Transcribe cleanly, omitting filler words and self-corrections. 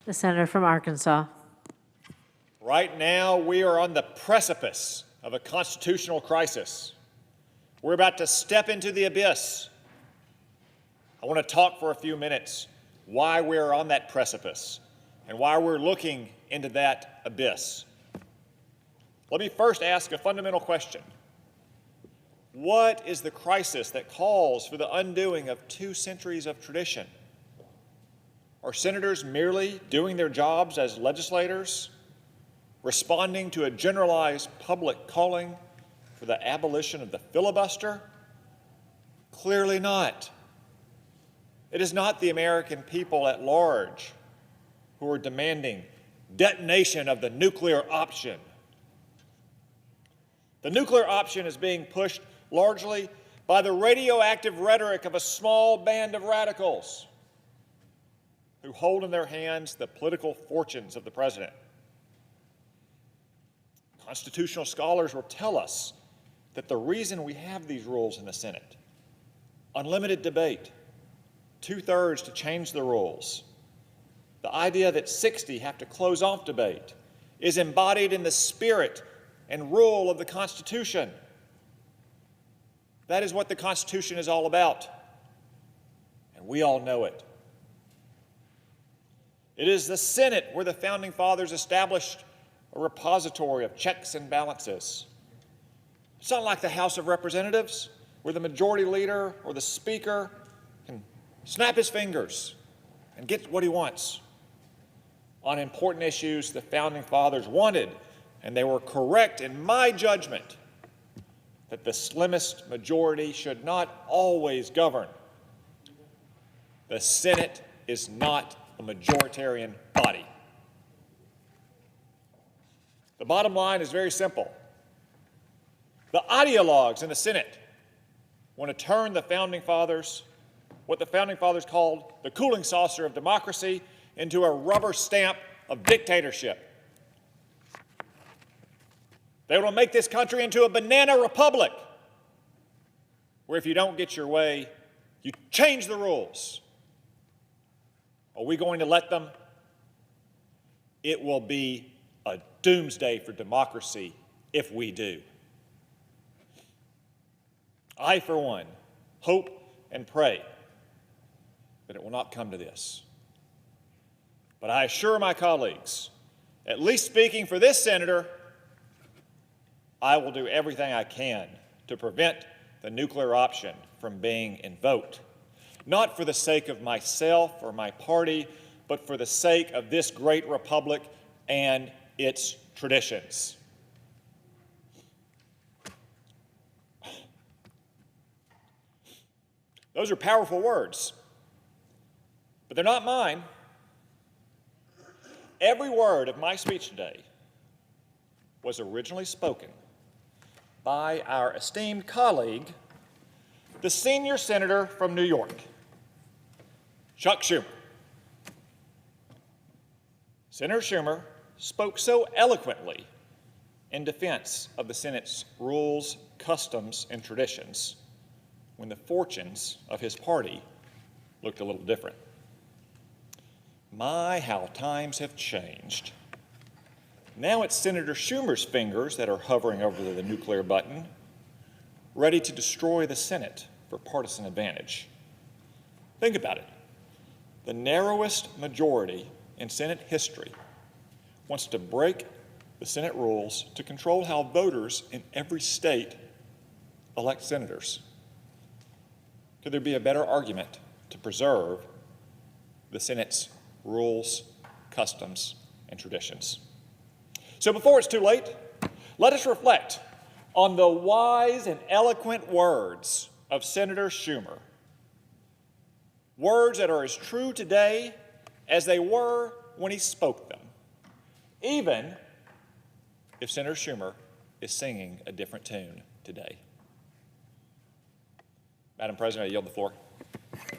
The senator from Arkansas. Right now, we are on the precipice of a constitutional crisis. We're about to step into the abyss. I want to talk for a few minutes why we're on that precipice and why we're looking into that abyss. Let me first ask a fundamental question. What is the crisis that calls for the undoing of 2 centuries of tradition? Are senators merely doing their jobs as legislators, responding to a generalized public calling for the abolition of the filibuster? Clearly not. It is not the American people at large who are demanding detonation of the nuclear option. The nuclear option is being pushed largely by the radioactive rhetoric of a small band of radicals who hold in their hands the political fortunes of the president. Constitutional scholars will tell us that the reason we have these rules in the Senate, unlimited debate, 2/3 to change the rules, the idea that 60 have to close off debate, is embodied in the spirit and rule of the Constitution. That is what the Constitution is all about, and we all know it. It is the Senate where the Founding Fathers established a repository of checks and balances. It's not like the House of Representatives, where the majority leader or the speaker can snap his fingers and get what he wants. On important issues, the Founding Fathers wanted, and they were correct in my judgment, that the slimmest majority should not always govern. The Senate is not a majoritarian body. The bottom line is very simple. The ideologues in the Senate want to turn the Founding Fathers, what the Founding Fathers called the cooling saucer of democracy, into a rubber stamp of dictatorship. They want to make this country into a banana republic, where if you don't get your way, you change the rules. Are we going to let them? It will be a doomsday for democracy if we do. I, for one, hope and pray that it will not come to this. But I assure my colleagues, at least speaking for this senator, I will do everything I can to prevent the nuclear option from being invoked, not for the sake of myself or my party, but for the sake of this great republic and its traditions. Those are powerful words, but they're not mine. Every word of my speech today was originally spoken by our esteemed colleague, the senior senator from New York, Chuck Schumer. Senator Schumer spoke so eloquently in defense of the Senate's rules, customs, and traditions when the fortunes of his party looked a little different. My, how times have changed. Now it's Senator Schumer's fingers that are hovering over the nuclear button, ready to destroy the Senate for partisan advantage. Think about it. The narrowest majority in Senate history wants to break the Senate rules to control how voters in every state elect senators. Could there be a better argument to preserve the Senate's rules, customs, and traditions? So before it's too late, let us reflect on the wise and eloquent words of Senator Schumer. Words that are as true today as they were when he spoke them, even if Senator Schumer is singing a different tune today. Madam President, I yield the floor.